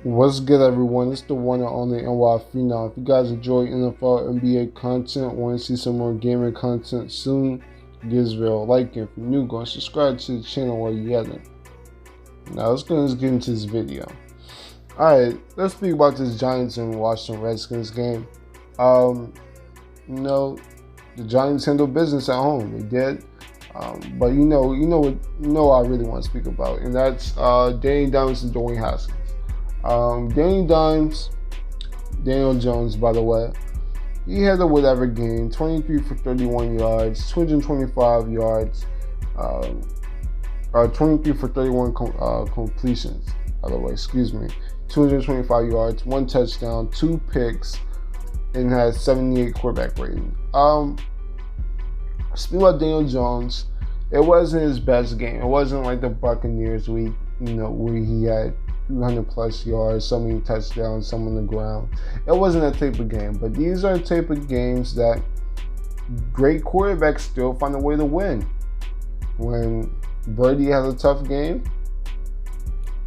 What's good, everyone? It's the one and only NY Phenom. If you guys enjoy NFL, NBA content, want to see some more gaming content soon, give this video a like, and if you're new, go and subscribe to the channel while you're at it. Now, let's get into this video. Alright, let's speak about this Giants and Washington Redskins game. The Giants handled business at home. They did. But you know what I really want to speak about, and that's Danny Dimes and Dwyane Haskins. Danny Dimes, Daniel Jones, by the way, he had a whatever game, 23 for 31 yards, 225 yards, 23 for 31 completions, by the way, 225 yards, 1 touchdown, 2 picks, and had 78 quarterback rating. Speaking about Daniel Jones, it wasn't his best game. It wasn't like the Buccaneers week, where he had 300 plus yards, so many touchdowns, some on the ground. It wasn't that type of game, but these are the type of games that great quarterbacks still find a way to win. When Brady has a tough game,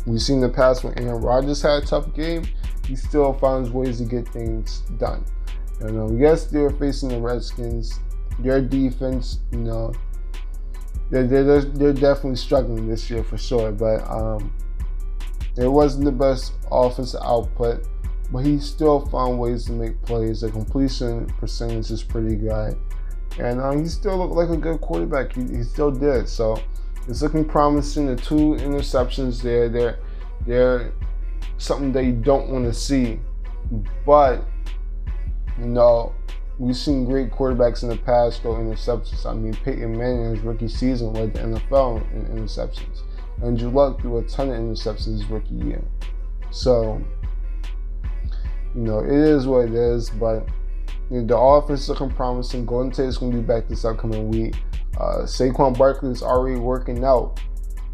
we've seen in the past when Aaron Rodgers had a tough game, he still finds ways to get things done. Yes, they're facing the Redskins. Their defense, they're definitely struggling this year for sure, but it wasn't the best offensive output, but he still found ways to make plays. The completion percentage is pretty good, and he still looked like a good quarterback. He still did. So it's looking promising. The 2 interceptions there, they're something that you don't want to see. But we've seen great quarterbacks in the past throw interceptions. I mean, Peyton Manning in his rookie season led the NFL in interceptions. Andrew Luck threw a ton of interceptions his rookie year. So, it is what it is, but the offense is looking promising. Golden State is going to be back this upcoming week. Saquon Barkley is already working out.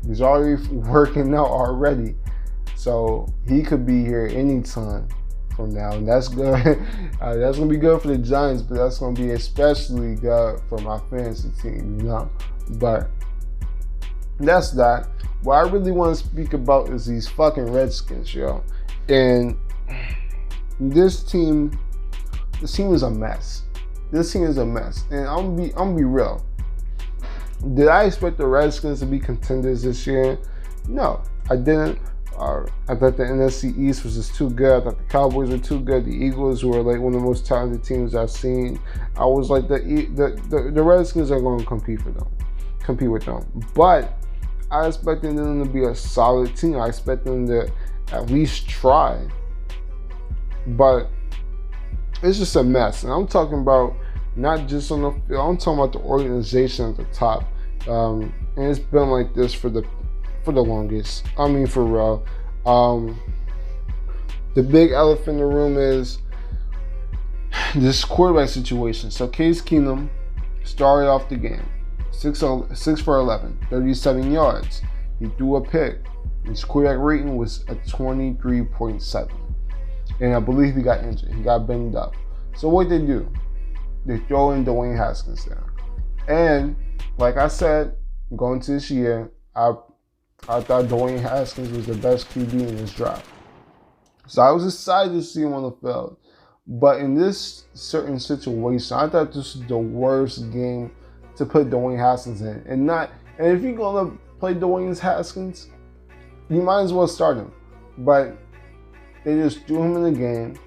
He's already working out already. So, he could be here anytime from now, and that's good. That's going to be good for the Giants, but that's going to be especially good for my fantasy team, But that's that. What I really want to speak about is these fucking Redskins, yo. And this team is a mess. This team is a mess. And I'm gonna be real. Did I expect the Redskins to be contenders this year? No, I didn't. I thought the NFC East was just too good. I thought the Cowboys were too good. The Eagles were like one of the most talented teams I've seen. I was like, the Redskins are going to compete with them. But I expected them to be a solid team. I expect them to at least try. But it's just a mess. And I'm talking about not just on the field. I'm talking about the organization at the top. And it's been like this for the longest. I mean, for real. The big elephant in the room is this quarterback situation. So Case Keenum started off the game 6 for 11, 37 yards. He threw a pick. His quarterback rating was a 23.7. And I believe he got injured. He got banged up. So what they do? They throw in Dwyane Haskins there. And like I said, going to this year, I thought Dwyane Haskins was the best QB in this draft. So I was excited to see him on the field. But in this certain situation, I thought this was the worst game to put Dwyane Haskins in. And if you're going to play Dwyane Haskins, you might as well start him. But they just threw him in the game.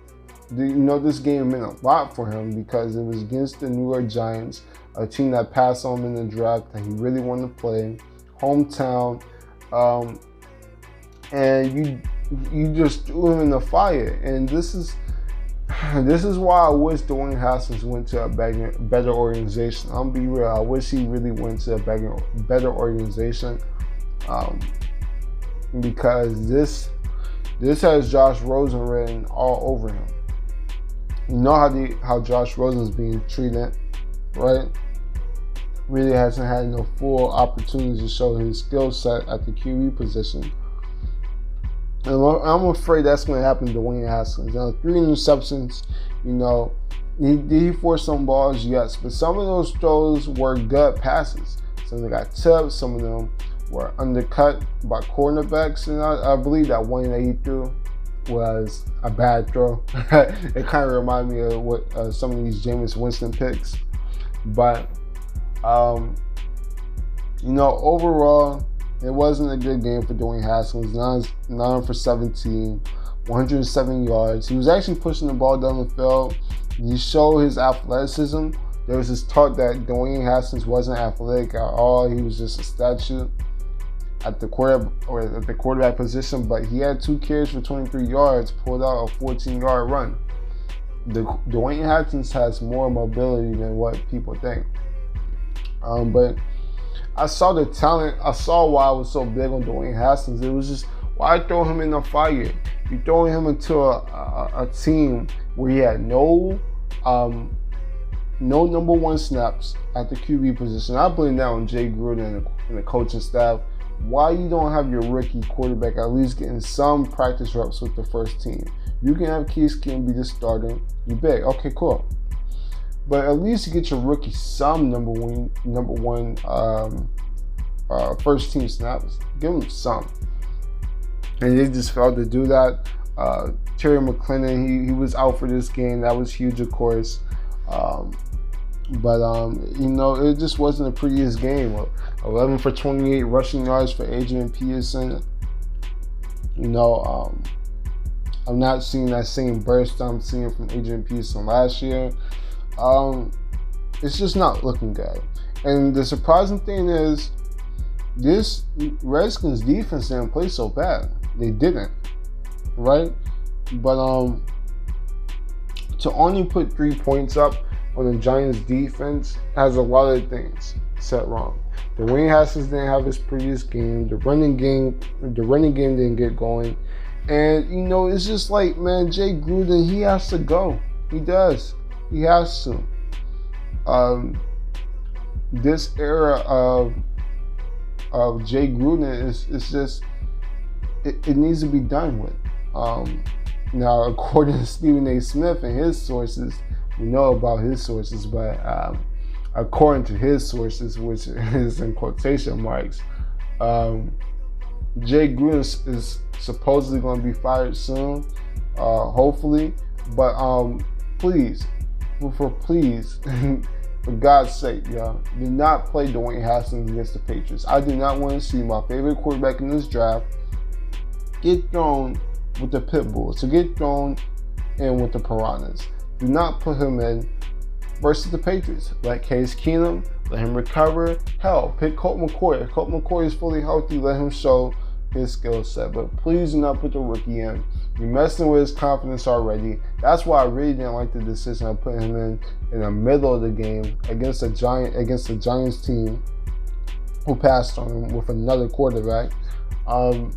This game meant a lot for him because it was against the New York Giants, a team that passed on him in the draft that he really wanted to play. Hometown. And you just threw him in the fire. And this is why I wish Dwyane Haskins went to a better organization. I'm be real. I wish he really went to a better organization, because this has Josh Rosen written all over him. You know how Josh Rosen is being treated, right? Really hasn't had no full opportunity to show his skill set at the QB position. And I'm afraid that's going to happen to Dwyane Haskins. 3 interceptions, did he force some balls? Yes, but some of those throws were good passes. Some of them got tipped, some of them were undercut by cornerbacks, and I believe that one that he threw was a bad throw. It kind of reminded me of what some of these Jameis Winston picks. But, overall, it wasn't a good game for Dwyane Haskins. 9 for 17, 107 yards. He was actually pushing the ball down the field. He showed his athleticism. There was this talk that Dwyane Haskins wasn't athletic at all. He was just a statue at the quarterback position, but he had 2 carries for 23 yards, pulled out a 14-yard run. Dwyane Haskins has more mobility than what people think. But I saw the talent. I saw why I was so big on Dwyane Haskins. It was just, why throw him in the fire? You're throwing him into a team where he had no number one snaps at the QB position. I blame that on Jay Gruden and the coaching staff. Why you don't have your rookie quarterback at least getting some practice reps with the first team? You can have Case Keenum be the starter. You big. Okay, cool. But at least you get your rookie some number one first team snaps. Give him some. And they just failed to do that. Terry McLennan, he was out for this game. That was huge, of course. But it just wasn't the prettiest game. 11 for 28 rushing yards for Adrian Peterson. I'm not seeing that same burst I'm seeing from Adrian Peterson last year. It's just not looking good. And the surprising thing is, this Redskins defense didn't play so bad. They didn't, right? But to only put 3 points up on the Giants defense has a lot of things set wrong. Dwyane Haskins didn't have his previous game. The running game didn't get going. And it's just like, man, Jay Gruden, he has to go. He does. He has to. This era of Jay Gruden is just, it needs to be done with. Now, according to Stephen A. Smith and his sources, we know about his sources, but according to his sources, which is in quotation marks, Jay Gruden is supposedly going to be fired soon, hopefully. But please, for God's sake, y'all, do not play Dwyane Haskins against the Patriots. I do not want to see my favorite quarterback in this draft get thrown with the pit bulls, to get thrown in with the piranhas. Do not put him in versus the Patriots. Let Case Keenum, let him recover. Hell, pick Colt McCoy. If Colt McCoy is fully healthy, let him show his skill set. But please do not put the rookie in. You're messing with his confidence already. That's why I really didn't like the decision of putting him in the middle of the game against the Giants team who passed on him with another quarterback. I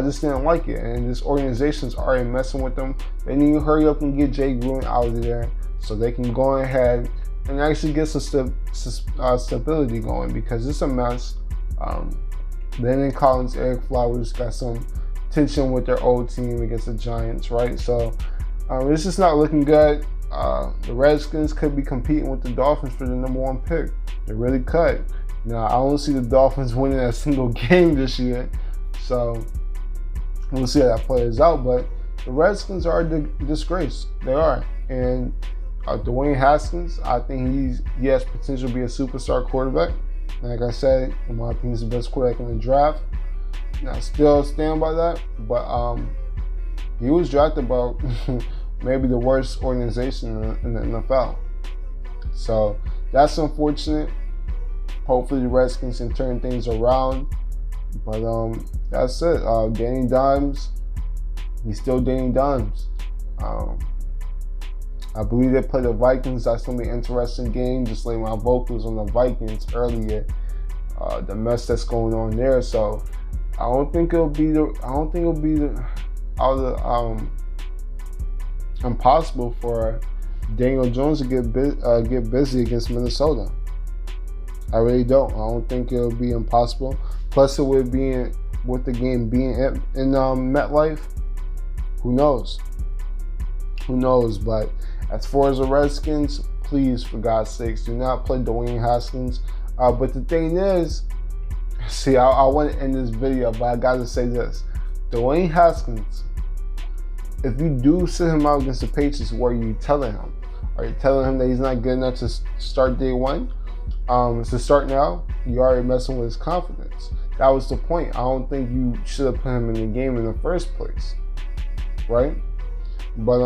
just didn't like it. And this organization's already messing with them. They need to hurry up and get Jay Gruden out of there so they can go ahead and actually get some stability going, because it's a mess. Landon Collins, Eric Flowers got some tension with their old team against the Giants, right? So it's just not looking good. The Redskins could be competing with the Dolphins for the number 1 pick. They really could. Now, I don't see the Dolphins winning a single game this year. So we'll see how that plays out. But the Redskins are a disgrace. They are. And Dwyane Haskins, I think he has potential to be a superstar quarterback. Like I said, in my opinion, he's the best quarterback in the draft. Now, still stand by that. But he was drafted by maybe the worst organization in the NFL. So that's unfortunate. Hopefully the Redskins can turn things around. But that's it. Danny Dimes, he's still Danny Dimes. I believe they play the Vikings. That's gonna be an interesting game. Just like my vocals on the Vikings earlier, the mess that's going on there. So I don't think it'll be impossible for Daniel Jones to get busy against Minnesota. I really don't. I don't think it'll be impossible. Plus, it would be with the game being in MetLife. Who knows? But as far as the Redskins, please, for God's sakes, do not play Dwyane Haskins. But the thing is, see, I want to end this video, but I got to say this. Dwyane Haskins, if you do sit him out against the Patriots, what are you telling him? Are you telling him that he's not good enough to start day one? To start now, you already messing with his confidence. That was the point. I don't think you should have put him in the game in the first place, right? But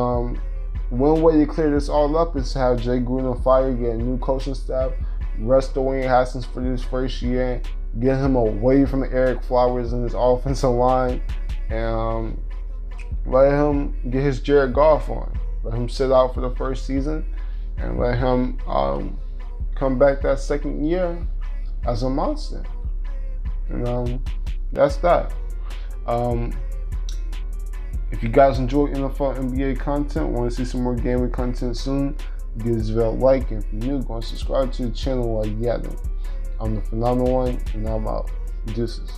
one way to clear this all up is to have Jay Gruden fired, get a new coaching staff, rest Dwyane Haskins for this first year, get him away from Eric Flowers and his offensive line, and let him get his Jared Goff on. Let him sit out for the first season, and let him come back that second year as a monster. And that's that. If you guys enjoy NFL NBA content, want to see some more gaming content soon, give this video a like, and if you're new, go and subscribe to the channel while you got it. I'm the Phenomenal One, and I'm out. Deuces.